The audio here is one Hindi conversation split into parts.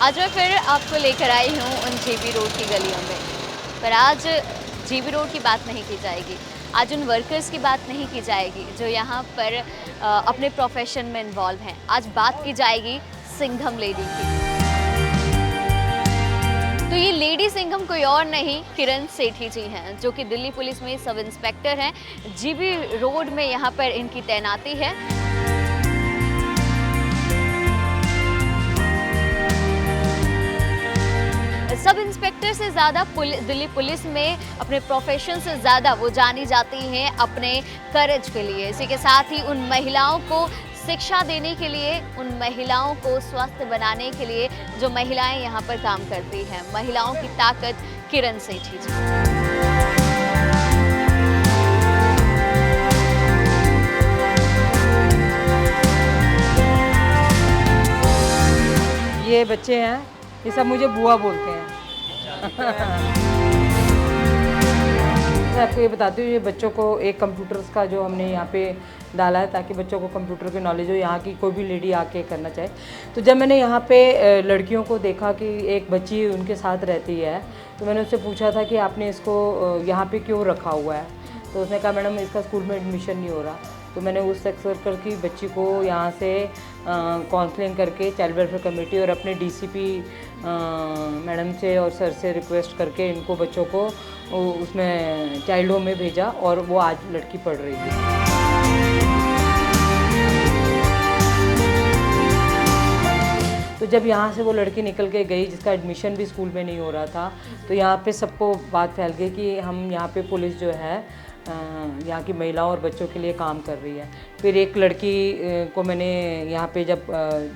आज मैं फिर आपको लेकर आई हूँ उन जीबी रोड की गलियों में। पर आज जीबी रोड की बात नहीं की जाएगी। आज उन वर्कर्स की बात नहीं की जाएगी जो यहाँ पर अपने प्रोफेशन में इन्वॉल्व हैं। आज बात की जाएगी सिंघम लेडी की। तो ये लेडी सिंघम कोई और नहीं किरण सेठी जी हैं, जो कि दिल्ली पुलिस में सब इंस्पेक्टर हैं। जीबी रोड में यहाँ पर इनकी तैनाती है। सब इंस्पेक्टर से ज़्यादा दिल्ली पुलिस में अपने प्रोफेशन से ज़्यादा वो जानी जाती हैं अपने करेज के लिए। इसी के साथ ही उन महिलाओं को शिक्षा देने के लिए, उन महिलाओं को स्वस्थ बनाने के लिए जो महिलाएं यहाँ पर काम करती हैं, महिलाओं की ताकत किरण सेठी जी। ये बच्चे हैं, ये सब मुझे बुआ बोलते हैं। मैं आपको ये बताती हूँ, ये बच्चों को एक कंप्यूटर्स का जो हमने यहाँ पे डाला है ताकि बच्चों को कंप्यूटर की नॉलेज हो, यहाँ की कोई भी लेडी आके करना चाहे। तो जब मैंने यहाँ पे लड़कियों को देखा कि एक बच्ची उनके साथ रहती है, तो मैंने उससे पूछा था कि आपने इसको यहाँ पे क्यों रखा हुआ है। तो उसने कहा मैडम इसका स्कूल में एडमिशन नहीं हो रहा। तो मैंने उस सेक्स वर्कर की बच्ची को यहाँ से काउंसलिंग करके चाइल्ड वेलफेयर कमेटी और अपने डीसीपी मैडम से और सर से रिक्वेस्ट करके इनको बच्चों को उसमें चाइल्ड होम में भेजा और वो आज लड़की पढ़ रही है। तो जब यहाँ से वो लड़की निकल के गई जिसका एडमिशन भी स्कूल में नहीं हो रहा था, तो यहाँ पे सबको बात फैल गई कि हम यहाँ पे पुलिस जो है यहाँ की महिलाओं और बच्चों के लिए काम कर रही है। फिर एक लड़की को मैंने यहाँ पे जब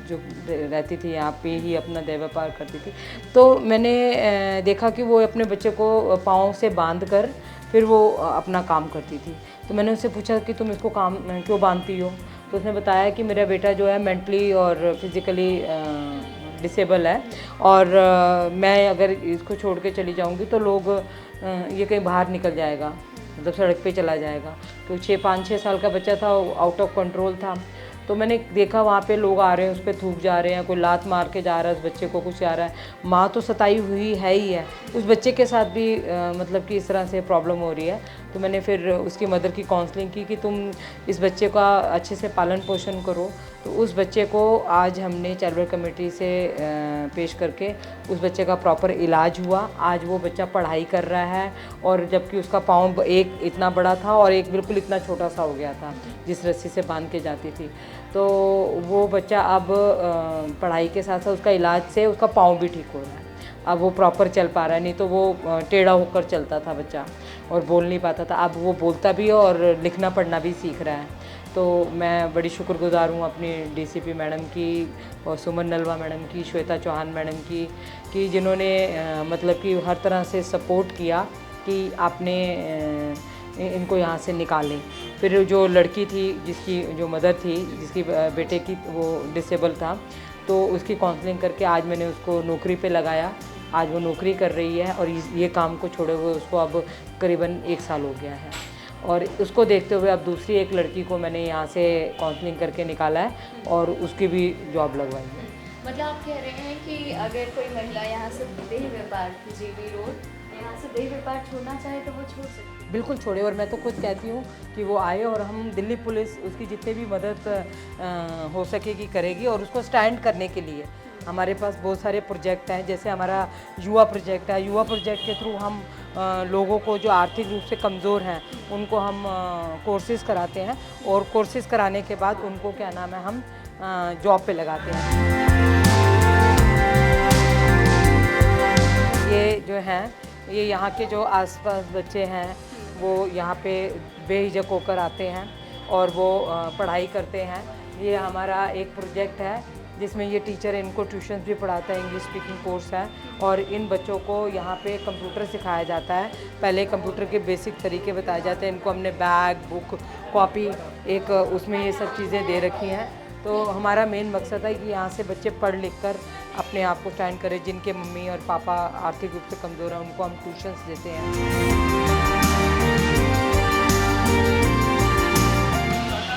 जो रहती थी यहाँ पे ही अपना देह व्यापार करती थी, तो मैंने देखा कि वो अपने बच्चे को पाँव से बांध कर फिर वो अपना काम करती थी। तो मैंने उससे पूछा कि तुम इसको काम क्यों बांधती हो। तो उसने बताया कि मेरा बेटा जो है मेंटली और फिज़िकली डिसेबल है और मैं अगर इसको छोड़ के चली जाऊंगी तो लोग ये कहीं बाहर निकल जाएगा, मतलब सड़क पे चला जाएगा। तो 5-6 साल का बच्चा था, आउट ऑफ कंट्रोल था। तो मैंने देखा वहाँ पे लोग आ रहे हैं, उस पर थूक जा रहे हैं, कोई लात मार के जा रहा है, उस बच्चे को कुछ आ रहा है। माँ तो सताई हुई है ही है, उस बच्चे के साथ भी मतलब कि इस तरह से प्रॉब्लम हो रही है। तो मैंने फिर उसकी मदर की काउंसलिंग की कि तुम इस बच्चे का अच्छे से पालन पोषण करो। तो उस बच्चे को आज हमने चाइल्ड वेलफेयर कमेटी से पेश करके उस बच्चे का प्रॉपर इलाज हुआ। आज वो बच्चा पढ़ाई कर रहा है और जबकि उसका पाँव एक इतना बड़ा था और एक बिल्कुल इतना छोटा सा हो गया था जिस रस्सी से बांध के जाती थी। तो वो बच्चा अब पढ़ाई के साथ साथ उसका इलाज से उसका पाँव भी ठीक हो रहा है। अब वो प्रॉपर चल पा रहा है, नहीं तो वो टेढ़ा होकर चलता था बच्चा और बोल नहीं पाता था। अब वो बोलता भी है और लिखना पढ़ना भी सीख रहा है। तो मैं बड़ी शुक्रगुजार हूँ अपनी डीसीपी मैडम की और सुमन नलवा मैडम की, श्वेता चौहान मैडम की, कि जिन्होंने मतलब कि हर तरह से सपोर्ट किया कि आपने इनको यहाँ से निकालें। फिर जो लड़की थी जिसकी जो मदर थी, जिसकी बेटे की वो डिसेबल था, तो उसकी काउंसलिंग करके आज मैंने उसको नौकरी पे लगाया। आज वो नौकरी कर रही है और ये काम को छोड़े हुए उसको अब करीबन 1 साल हो गया है। और उसको देखते हुए अब दूसरी एक लड़की को मैंने यहाँ से काउंसलिंग करके निकाला है और उसकी भी जॉब लगवाई है। मतलब आप कह रहे हैं कि अगर कोई महिला यहाँ से देह व्यापार जीबी रोड यहाँ से देह व्यापार छोड़ना चाहे तो वो छोड़ सकती है? बिल्कुल छोड़े। और मैं तो खुद कहती हूँ कि वो आए और हम दिल्ली पुलिस उसकी जितनी भी मदद हो सकेगी करेगी। और उसको स्टैंड करने के लिए हमारे पास बहुत सारे प्रोजेक्ट हैं, जैसे हमारा युवा प्रोजेक्ट है। युवा प्रोजेक्ट के थ्रू हम लोगों को जो आर्थिक रूप से कमज़ोर हैं उनको हम कोर्सेज़ कराते हैं और कोर्सेज़ कराने के बाद उनको क्या नाम है हम जॉब पे लगाते हैं। ये जो हैं ये यहाँ के जो आसपास बच्चे हैं वो यहाँ पे बेहिचक होकर आते हैं और वो पढ़ाई करते हैं। ये हमारा एक प्रोजेक्ट है जिसमें ये टीचर इनको ट्यूशन्स भी पढ़ाता है, इंग्लिश स्पीकिंग कोर्स है। और इन बच्चों को यहाँ पे कंप्यूटर सिखाया जाता है। पहले कंप्यूटर के बेसिक तरीके बताए जाते हैं। इनको हमने बैग, बुक, कॉपी एक उसमें ये सब चीज़ें दे रखी हैं। तो हमारा मेन मकसद है कि यहाँ से बच्चे पढ़ लिख कर अपने आप को स्टैंड करें। जिनके मम्मी और पापा आर्थिक रूप से कमज़ोर हैं उनको हम ट्यूशन्स देते हैं।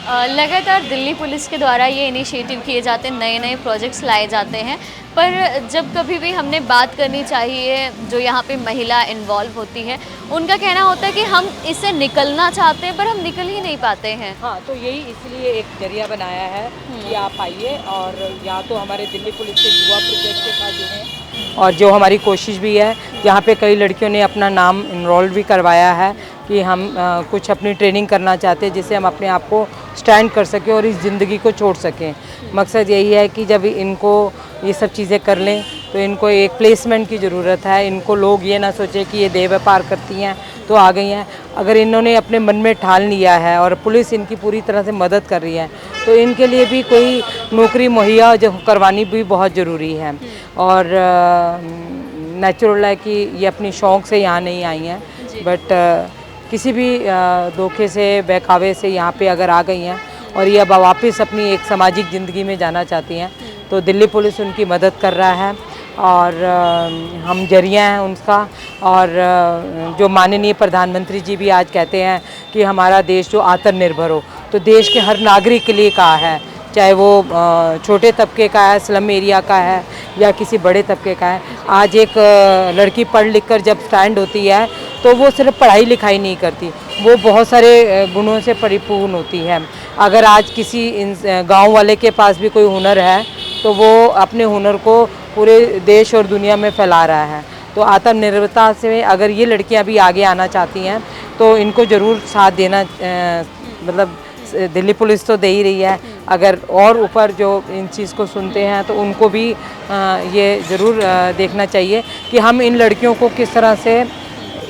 लगातार दिल्ली पुलिस के द्वारा ये इनिशिएटिव किए जाते हैं, नए नए प्रोजेक्ट्स लाए जाते हैं, पर जब कभी भी हमने बात करनी चाहिए जो यहाँ पे महिला इन्वॉल्व होती है, उनका कहना होता है कि हम इससे निकलना चाहते हैं पर हम निकल ही नहीं पाते हैं। हाँ, तो यही इसलिए एक जरिया बनाया है कि आप आइए और या तो हमारे दिल्ली पुलिस के युवा प्रोजेक्ट के साथ जुड़ें, और जो हमारी कोशिश भी है, यहाँ पे कई लड़कियों ने अपना नाम इनरोल भी करवाया है कि हम कुछ अपनी ट्रेनिंग करना चाहते हैं जिससे हम अपने आप को स्टैंड कर सकें और इस ज़िंदगी को छोड़ सकें। मकसद यही है कि जब इनको ये सब चीज़ें कर लें तो इनको एक प्लेसमेंट की ज़रूरत है। इनको लोग ये ना सोचें कि ये देह व्यापार करती हैं तो आ गई हैं। अगर इन्होंने अपने मन में ठान लिया है और पुलिस इनकी पूरी तरह से मदद कर रही है तो इनके लिए भी कोई नौकरी मुहैया जो करवानी भी बहुत ज़रूरी है। और नेचुरल है कि ये अपनी शौक़ से यहाँ नहीं आई हैं, बट किसी भी धोखे से बहकावे से यहाँ पे अगर आ गई हैं और ये अब वापस अपनी एक सामाजिक ज़िंदगी में जाना चाहती हैं तो दिल्ली पुलिस उनकी मदद कर रहा है और हम जरिया हैं उनका। और जो माननीय प्रधानमंत्री जी भी आज कहते हैं कि हमारा देश जो आत्मनिर्भर हो, तो देश के हर नागरिक के लिए कहा है, चाहे वो छोटे तबके का है, स्लम एरिया का है या किसी बड़े तबके का है। आज एक लड़की पढ़ लिख कर जब स्टैंड होती है तो वो सिर्फ पढ़ाई लिखाई नहीं करती, वो बहुत सारे गुणों से परिपूर्ण होती है। अगर आज किसी गांव वाले के पास भी कोई हुनर है तो वो अपने हुनर को पूरे देश और दुनिया में फैला रहा है। तो आत्मनिर्भरता से अगर ये लड़कियां भी आगे आना चाहती हैं तो इनको ज़रूर साथ देना, मतलब दिल्ली पुलिस तो दे ही रही है, अगर और ऊपर जो इन चीज़ को सुनते हैं तो उनको भी ये ज़रूर देखना चाहिए कि हम इन लड़कियों को किस तरह से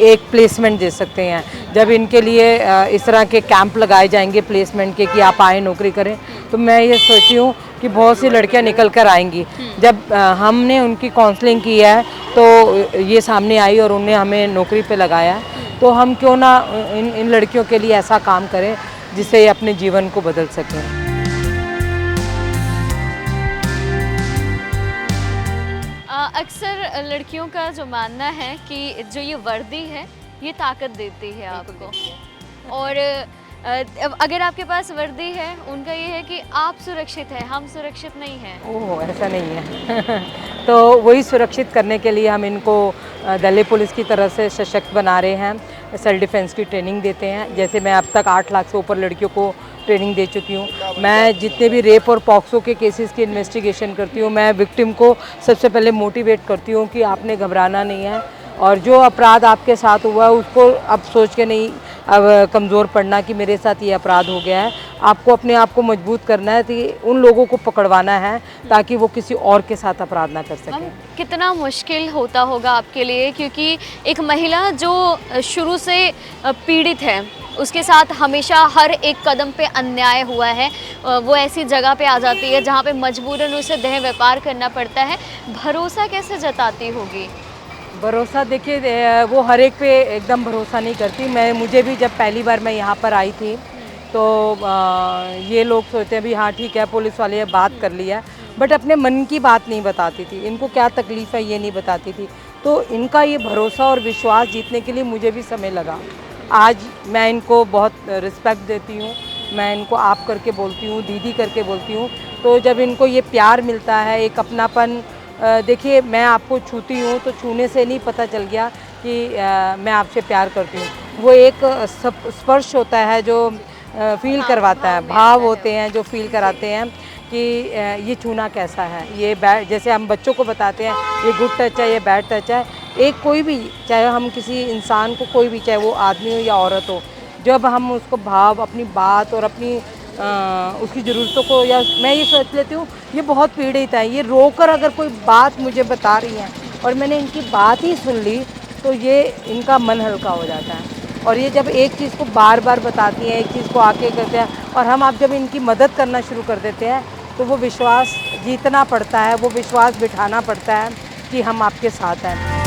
एक प्लेसमेंट दे सकते हैं। जब इनके लिए इस तरह के कैंप लगाए जाएंगे प्लेसमेंट के कि आप आए नौकरी करें, तो मैं ये सोचती हूँ कि बहुत सी लड़कियां निकल कर आएंगी। जब हमने उनकी काउंसलिंग की है तो ये सामने आई और उन्हें हमें नौकरी पे लगाया, तो हम क्यों ना इन लड़कियों के लिए ऐसा काम करें जिससे ये अपने जीवन को बदल सकें। अक्सर लड़कियों का जो मानना है कि जो ये वर्दी है ये ताकत देती है आपको, और अब अगर आपके पास वर्दी है, उनका ये है कि आप सुरक्षित हैं, हम सुरक्षित नहीं हैं। ओह, ऐसा नहीं है। तो वही सुरक्षित करने के लिए हम इनको दिल्ली पुलिस की तरफ से सशक्त बना रहे हैं, सेल्फ डिफेंस की ट्रेनिंग देते हैं। जैसे मैं अब तक 8 लाख से ऊपर लड़कियों को ट्रेनिंग दे चुकी हूँ। मैं जितने भी रेप और पॉक्सो के केसेस की इन्वेस्टिगेशन करती हूँ, मैं विक्टिम को सबसे पहले मोटिवेट करती हूँ कि आपने घबराना नहीं है, और जो अपराध आपके साथ हुआ है उसको अब सोच के नहीं अब कमज़ोर पड़ना कि मेरे साथ ये अपराध हो गया है। आपको अपने आप को मजबूत करना है, कि उन लोगों को पकड़वाना है ताकि वो किसी और के साथ अपराध ना कर सकें। कितना मुश्किल होता होगा आपके लिए, क्योंकि एक महिला जो शुरू से पीड़ित है, उसके साथ हमेशा हर एक कदम पे अन्याय हुआ है, वो ऐसी जगह पे आ जाती है जहाँ पे मजबूरन उसे देह व्यापार करना पड़ता है। भरोसा कैसे जताती होगी? भरोसा देखिए, वो हर एक पे एकदम भरोसा नहीं करती। मुझे भी जब पहली बार मैं यहाँ पर आई थी तो ये लोग सोचते हैं भी हाँ ठीक है, पुलिस वाले ने बात कर लिया, बट अपने मन की बात नहीं बताती थी, इनको क्या तकलीफ़ है ये नहीं बताती थी। तो इनका ये भरोसा और विश्वास जीतने के लिए मुझे भी समय लगा। आज मैं इनको बहुत रिस्पेक्ट देती हूँ, मैं इनको आप करके बोलती हूँ, दीदी करके बोलती हूँ। तो जब इनको ये प्यार मिलता है, एक अपनापन, देखिए मैं आपको छूती हूँ तो छूने से नहीं पता चल गया कि मैं आपसे प्यार करती हूँ। वो एक स्पर्श होता है जो फील करवाता है, भाव होते हैं जो फील कराते हैं कि ये छूना कैसा है, ये बैड, जैसे हम बच्चों को बताते हैं ये गुड टच है, ये बैड टच है। एक कोई भी, चाहे हम किसी इंसान को, कोई भी, चाहे वो आदमी हो या औरत हो, जब हम उसको भाव, अपनी बात और अपनी उसकी ज़रूरतों को, या मैं ये सोच लेती हूँ ये बहुत पीड़ित है, ये रोकर अगर कोई बात मुझे बता रही है और मैंने इनकी बात ही सुन ली तो ये इनका मन हल्का हो जाता है। और ये जब एक चीज़ को बार बार बताती हैं, एक चीज़ को आके करते हैं, और हम आप जब इनकी मदद करना शुरू कर देते हैं तो वो विश्वास जीतना पड़ता है, वो विश्वास बिठाना पड़ता है कि हम आपके साथ हैं।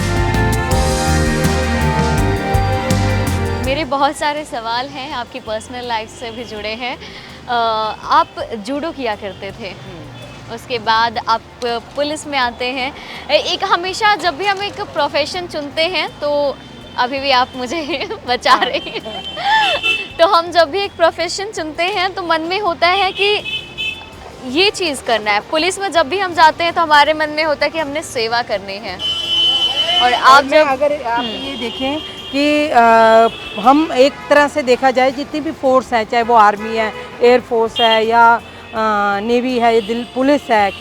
मेरे बहुत सारे सवाल हैं आपकी पर्सनल लाइफ से भी जुड़े हैं। आप जूडो किया करते थे, उसके बाद आप पुलिस में आते हैं। एक हमेशा जब भी हम एक प्रोफेशन चुनते हैं तो अभी भी आप मुझे बचा रही हैं। तो हम जब भी एक प्रोफेशन चुनते हैं तो मन में होता है कि ये चीज़ करना है। पुलिस में जब भी हम जाते हैं तो हमारे मन में होता है कि हमने सेवा करनी है। और आप मैं जब अगर आप ये देखें कि हम एक तरह से देखा जाए जितनी भी फोर्स है, चाहे वो आर्मी है, एयर फोर्स है या नेवी है, दिल पुलिस है,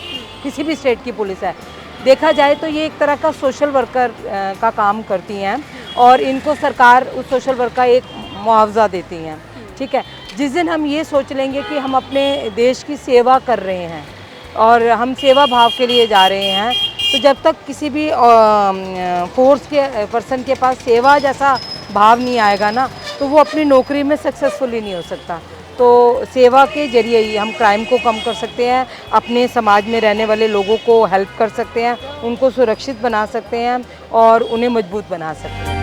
किसी भी स्टेट की पुलिस है, देखा जाए तो ये एक तरह का सोशल वर्कर का काम करती हैं और इनको सरकार उस सोशल वर्क का एक मुआवजा देती हैं। ठीक है, जिस दिन हम ये सोच लेंगे कि हम अपने देश की सेवा कर रहे हैं और हम सेवा भाव के लिए जा रहे हैं, तो जब तक किसी भी फोर्स के पर्सन के पास सेवा जैसा भाव नहीं आएगा ना, तो वो अपनी नौकरी में सक्सेसफुली नहीं हो सकता। तो सेवा के जरिए ही हम क्राइम को कम कर सकते हैं, अपने समाज में रहने वाले लोगों को हेल्प कर सकते हैं, उनको सुरक्षित बना सकते हैं और उन्हें मजबूत बना सकते हैं।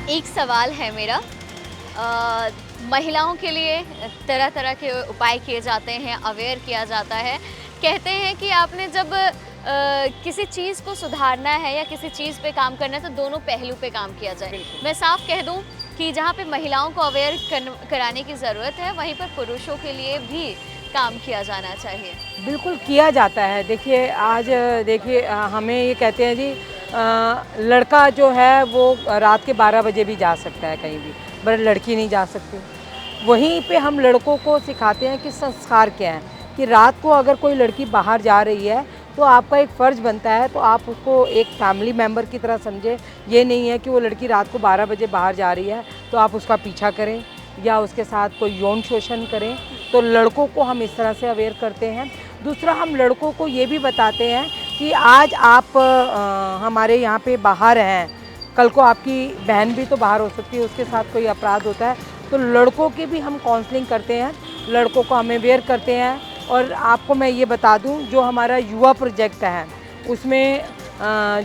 एक सवाल है मेरा, महिलाओं के लिए तरह तरह के उपाय किए जाते हैं, अवेयर किया जाता है। कहते हैं कि आपने जब किसी चीज़ को सुधारना है या किसी चीज़ पे काम करना है तो दोनों पहलू पे काम किया जाए। मैं साफ कह दूं कि जहाँ पे महिलाओं को अवेयर कराने की ज़रूरत है, वहीं पर पुरुषों के लिए भी काम किया जाना चाहिए। बिल्कुल किया जाता है। देखिए आज देखिए हमें ये कहते हैं जी लड़का जो है वो रात के 12 बजे भी जा सकता है कहीं भी, पर लड़की नहीं जा सकती। वहीं पे हम लड़कों को सिखाते हैं कि संस्कार क्या है, कि रात को अगर कोई लड़की बाहर जा रही है तो आपका एक फ़र्ज़ बनता है, तो आप उसको एक फैमिली मेम्बर की तरह समझें। ये नहीं है कि वो लड़की रात को 12 बजे बाहर जा रही है तो आप उसका पीछा करें या उसके साथ कोई यौन शोषण करें। तो लड़कों को हम इस तरह से अवेयर करते हैं। दूसरा, हम लड़कों को ये भी बताते हैं कि आज आप हमारे यहाँ पे बाहर हैं, कल को आपकी बहन भी तो बाहर हो सकती है, उसके साथ कोई अपराध होता है, तो लड़कों की भी हम काउंसलिंग करते हैं, लड़कों को हम अवेयर करते हैं। और आपको मैं ये बता दूं, जो हमारा युवा प्रोजेक्ट है उसमें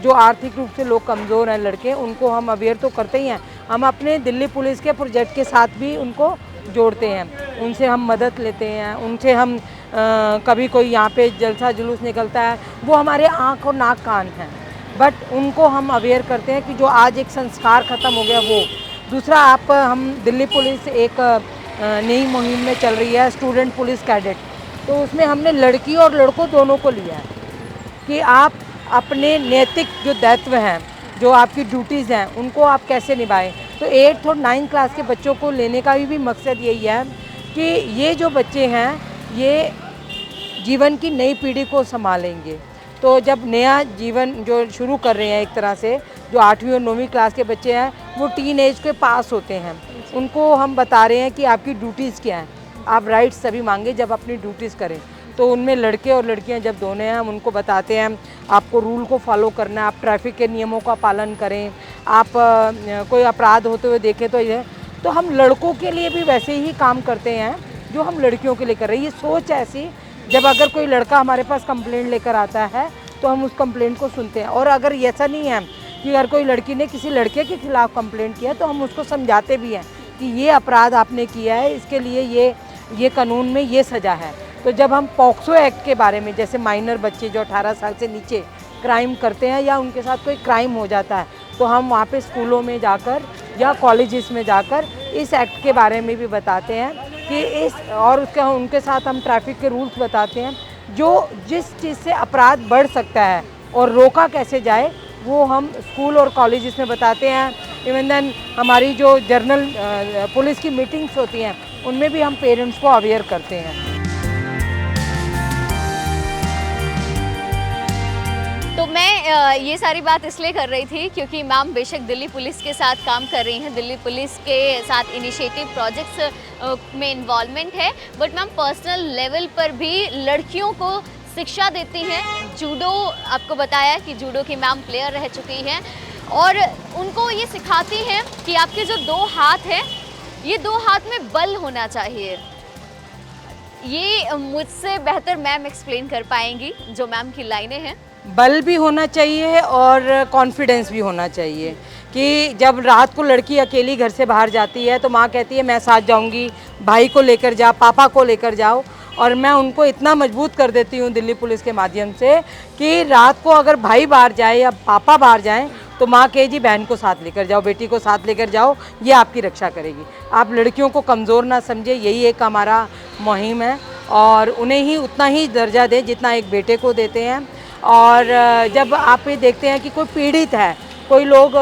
जो आर्थिक रूप से लोग कमज़ोर हैं लड़के, उनको हम अवेयर तो करते ही हैं, हम अपने दिल्ली पुलिस के प्रोजेक्ट के साथ भी उनको जोड़ते हैं, उनसे हम मदद लेते हैं, उनसे हम कभी कोई यहाँ पे जलसा जुलूस निकलता है, वो हमारे आँख और नाक कान हैं, बट उनको हम अवेयर करते हैं कि जो आज एक संस्कार ख़त्म हो गया वो। दूसरा, हम दिल्ली पुलिस एक नई मुहिम में चल रही है, स्टूडेंट पुलिस कैडेट, तो उसमें हमने लड़की और लड़कों दोनों को लिया है कि आप अपने नैतिक जो दायित्व हैं, जो आपकी ड्यूटीज़ हैं, उनको आप कैसे निभाएं। तो 8th और 9th क्लास के बच्चों को लेने का भी मकसद यही है कि ये जो बच्चे हैं ये जीवन की नई पीढ़ी को संभालेंगे। तो जब नया जीवन जो शुरू कर रहे हैं, एक तरह से जो 8वीं और 9वीं क्लास के बच्चे हैं वो टीन एज के पास होते हैं, उनको हम बता रहे हैं कि आपकी ड्यूटीज़ क्या हैं, आप राइट्स तभी मांगे जब अपनी ड्यूटीज़ करें। तो उनमें लड़के और लड़कियां जब दोनों हैं, हम उनको बताते हैं आपको रूल को फॉलो करना है, आप ट्रैफिक के नियमों का पालन करें, आप कोई अपराध होते हुए देखें तो ये। तो हम लड़कों के लिए भी वैसे ही काम करते हैं जो हम लड़कियों के लिए कर रहे हैं। ये सोच ऐसी, जब अगर कोई लड़का हमारे पास कंप्लेंट लेकर आता है तो हम उस कंप्लेंट को सुनते हैं, और अगर ऐसा नहीं है कि अगर कोई लड़की ने किसी लड़के के खिलाफ़ कंप्लेंट किया तो हम उसको समझाते भी हैं कि ये अपराध आपने किया है, इसके लिए ये कानून में ये सज़ा है। तो जब हम पॉक्सो एक्ट के बारे में, जैसे माइनर बच्चे जो 18 साल से नीचे क्राइम करते हैं या उनके साथ कोई क्राइम हो जाता है, तो हम वहाँ पे स्कूलों में जाकर या कॉलेजेस में जाकर इस एक्ट के बारे में भी बताते हैं कि उनके साथ हम ट्रैफिक के रूल्स बताते हैं, जो जिस चीज़ से अपराध बढ़ सकता है और रोका कैसे जाए वो हम स्कूल और कॉलेजेस में बताते हैं। इवन देन हमारी जो जर्नल पुलिस की मीटिंग्स होती हैं उनमें भी हम पेरेंट्स को अवेयर करते हैं। तो मैं ये सारी बात इसलिए कर रही थी क्योंकि मैम बेशक दिल्ली पुलिस के साथ काम कर रही हैं, दिल्ली पुलिस के साथ इनिशिएटिव प्रोजेक्ट्स में इन्वॉल्वमेंट है, बट मैम पर्सनल लेवल पर भी लड़कियों को शिक्षा देती हैं। जूडो, आपको बताया कि जूडो की मैम प्लेयर रह चुकी हैं और उनको ये सिखाती हैं कि आपके जो 2 हाथ हैं, ये 2 हाथ में बल होना चाहिए। ये मुझसे बेहतर मैम एक्सप्लेन कर पाएंगी, जो मैम की लाइनें हैं। बल भी होना चाहिए और कॉन्फिडेंस भी होना चाहिए कि जब रात को लड़की अकेली घर से बाहर जाती है तो माँ कहती है मैं साथ जाऊंगी, भाई को लेकर जा, पापा को लेकर जाओ, और मैं उनको इतना मजबूत कर देती हूँ दिल्ली पुलिस के माध्यम से कि रात को अगर भाई बाहर जाए या पापा बाहर जाएं तो माँ कहे जी बहन को साथ लेकर जाओ, बेटी को साथ लेकर जाओ, ये आपकी रक्षा करेगी। आप लड़कियों को कमज़ोर ना समझे, यही एक हमारा मुहिम है और उन्हें ही उतना ही दर्जा दें जितना एक बेटे को देते हैं। और जब आप ये देखते हैं कि कोई पीड़ित है, कोई लोग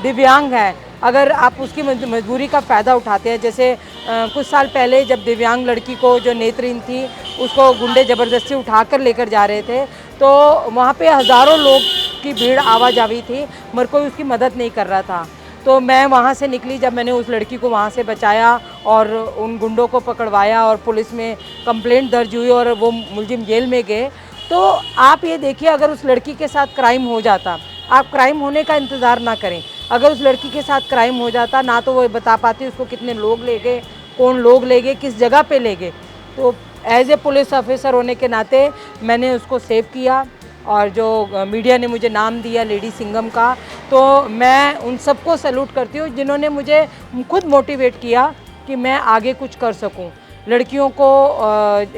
दिव्यांग है, अगर आप उसकी मजबूरी का फ़ायदा उठाते हैं, जैसे कुछ साल पहले जब दिव्यांग लड़की को जो नेत्रहीन थी उसको गुंडे ज़बरदस्ती उठाकर लेकर जा रहे थे, तो वहाँ पे हज़ारों लोग की भीड़ आवाजावी थी, मगर कोई उसकी मदद नहीं कर रहा था। तो मैं वहाँ से निकली, जब मैंने उस लड़की को वहाँ से बचाया और उन गुंडों को पकड़वाया और पुलिस में कंप्लेंट दर्ज हुई और वो मुलजिम जेल में गए। तो आप ये देखिए, अगर उस लड़की के साथ क्राइम हो जाता, आप क्राइम होने का इंतज़ार ना करें, अगर उस लड़की के साथ क्राइम हो जाता ना तो वो बता पाती उसको कितने लोग ले गए, कौन लोग ले गए, किस जगह पे ले गए। तो एज ए पुलिस ऑफिसर होने के नाते मैंने उसको सेव किया और जो मीडिया ने मुझे नाम दिया लेडी सिंघम का, तो मैं उन सबको सैल्यूट करती हूँ जिन्होंने मुझे खुद मोटिवेट किया कि मैं आगे कुछ कर सकूँ। लड़कियों को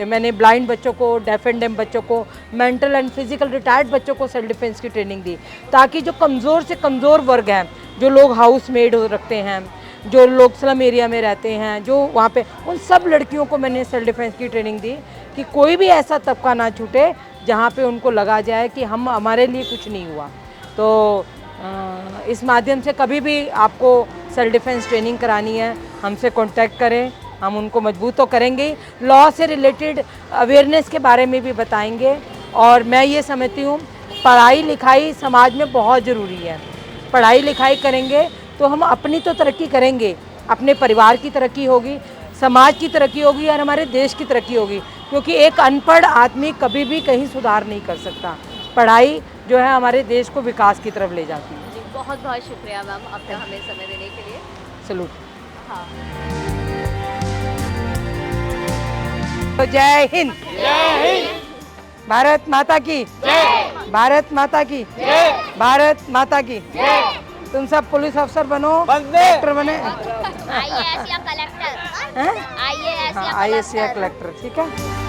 मैंने ब्लाइंड बच्चों को, डेफ एंड डम बच्चों को, मेंटल एंड फिजिकल रिटायर्ड बच्चों को सेल्फ डिफेंस की ट्रेनिंग दी, ताकि जो कमज़ोर से कमज़ोर वर्ग हैं, जो लोग हाउस मेड रखते हैं, जो लोग स्लम एरिया में रहते हैं, जो वहाँ पे, उन सब लड़कियों को मैंने सेल्फ डिफेंस की ट्रेनिंग दी कि कोई भी ऐसा तबका ना छूटे जहाँ पे उनको लगा जाए कि हमारे लिए कुछ नहीं हुआ। तो इस माध्यम से कभी भी आपको सेल्फ डिफेंस ट्रेनिंग करानी है, हमसे कांटेक्ट करें, हम उनको मजबूत तो करेंगे, लॉ से रिलेटेड अवेयरनेस के बारे में भी बताएंगे। और मैं ये समझती हूँ पढ़ाई लिखाई समाज में बहुत ज़रूरी है। पढ़ाई लिखाई करेंगे तो हम अपनी तो तरक्की करेंगे, अपने परिवार की तरक्की होगी, समाज की तरक्की होगी और हमारे देश की तरक्की होगी, क्योंकि एक अनपढ़ आदमी कभी भी कहीं सुधार नहीं कर सकता। पढ़ाई जो है हमारे देश को विकास की तरफ ले जाती है। जी, बहुत बहुत शुक्रिया मैम अपना हमें समय देने के लिए। सलूट। हाँ। तो जय हिंद, जय हिंद, भारत माता की जय, भारत माता की जय, भारत माता की जय। तुम सब पुलिस अफसर बनो, बनने। कलेक्टर बने, आईएएस या कलेक्टर, हैं? आईएएस या हाँ, IAS या कलेक्टर। कलेक्टर, ठीक है।